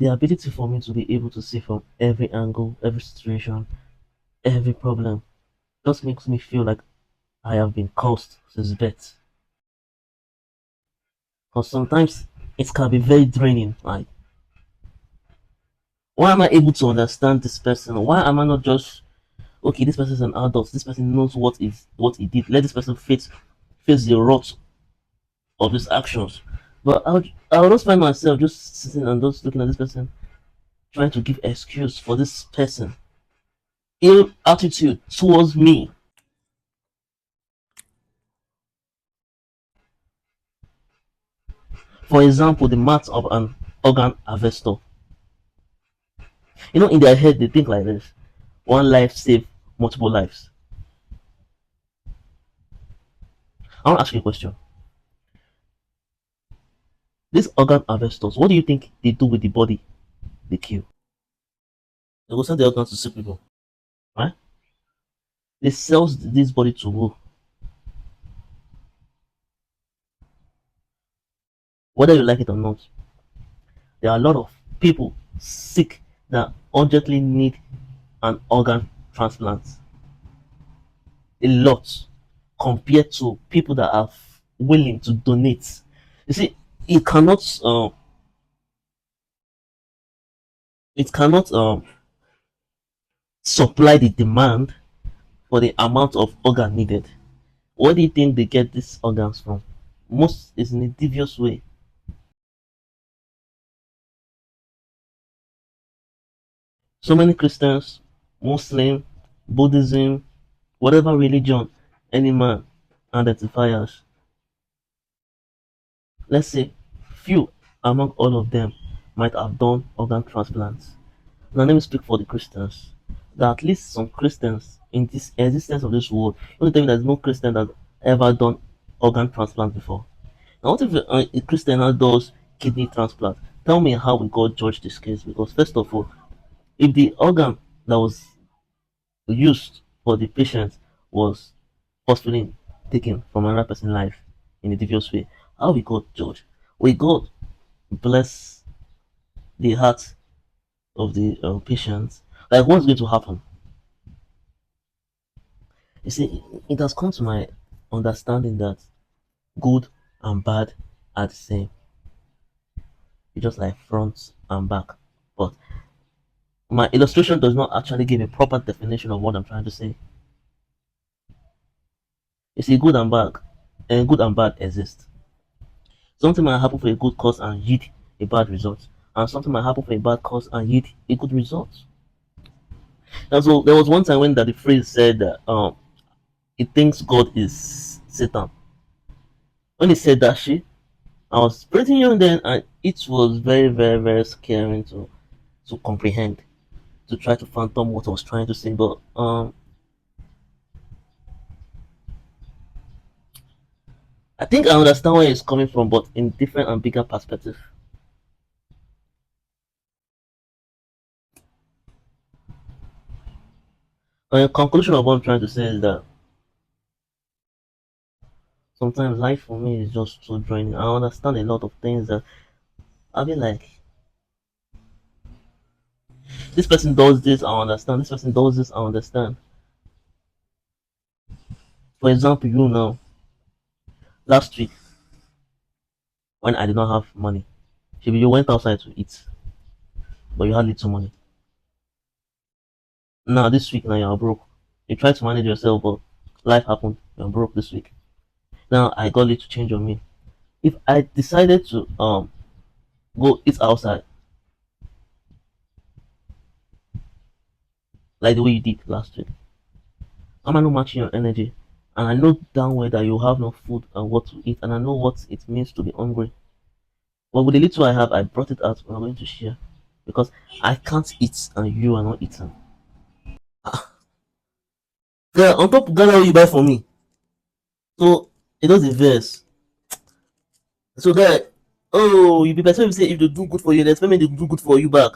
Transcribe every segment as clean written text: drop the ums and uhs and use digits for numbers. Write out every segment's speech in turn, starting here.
the ability for me to be able to see from every angle, every situation, every problem just makes me feel like I have been cursed since birth. Because sometimes it can be very draining. Like, why am I able to understand this person? Why am I not just okay? This person is an adult. This person knows what he did. Let this person face the rot of his actions. But I would just find myself just sitting and just looking at this person, trying to give excuse for this person ill attitude towards me. For example, the math of an organ harvestor. In their head they think like this: one life save multiple lives. I want to ask you a question. These organ harvestors, what do you think they do with the body they kill? They will send the organs to sick people, right? They sell this body to who? Whether you like it or not, there are a lot of people sick that urgently need an organ transplant. A lot compared to people that are willing to donate. You see, it cannot it cannot supply the demand for the amount of organ needed. Where do you think they get these organs from? Most is in a devious way. So many Christians, Muslim, Buddhism, whatever religion any man identifies, let's say few among all of them might have done organ transplants. Now let me speak for the Christians. There are at least some Christians in this existence of this world. You want to tell me there's no Christian that ever done organ transplant before? Now what if a Christian now does kidney transplant? Tell me how we God judge this case, because first of all, if the organ that was used for the patient was forcefully taken from another person's life in a devious way, how we God judge? We God bless the heart of the patient. Like, what's going to happen? You see, it has come to my understanding that good and bad are the same. It's just like front and back. But my illustration does not actually give a proper definition of what I'm trying to say. You see, good and bad, and good and bad exist. Something might happen for a good cause and yield a bad result, and something might happen for a bad cause and yield a good result. And so there was one time when that the phrase said that he thinks God is Satan. When he said that shit, I was pretty young then, and it was very, very, very scary to comprehend, to try to fathom what I was trying to say. But I think I understand where it's coming from, but in different and bigger perspective. And the conclusion of what I'm trying to say is that sometimes life for me is just so draining. I understand a lot of things that I mean, like, this person does this, I understand. This person does this, I understand. For example, you know, last week when I did not have money, maybe you went outside to eat, but you had little money. Now this week, now you're broke. You try to manage yourself, but life happened. You're broke this week. Now I got little change on me. If I decided to go eat outside like the way you did last week, am I not matching your energy? And I know down well that you have no food and what to eat, and I know what it means to be hungry. But with the little I have, I brought it out. We're going to share because I can't eat and you are not eating. Ah, girl, on top of Ghana, you buy for me. So it does the verse. So guy, oh, you be better if you say if they do good for you, they expect me to do good for you back.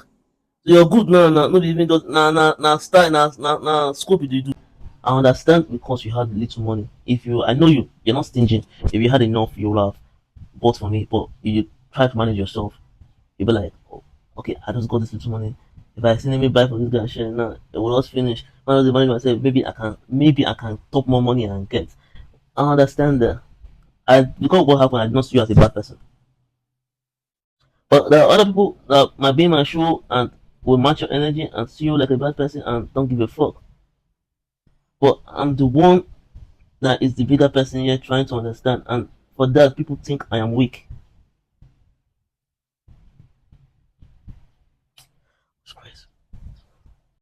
So you're good now, now, not even just now style now scope you do. I understand because you had little money. If you, I know you're not stingy. If you had enough, you would have bought for me. But you try to manage yourself. You'll be like, oh, okay, I just got this little money. If I see me buy for this guy share now, it will just finish. When I was money myself, maybe I can top more money and get. I understand that. I because what happened, I did not see you as a bad person. But there are other people that might be in my shoe and will match your energy and see you like a bad person and don't give a fuck. But I'm the one that is the bigger person here trying to understand, and for that people think I am weak.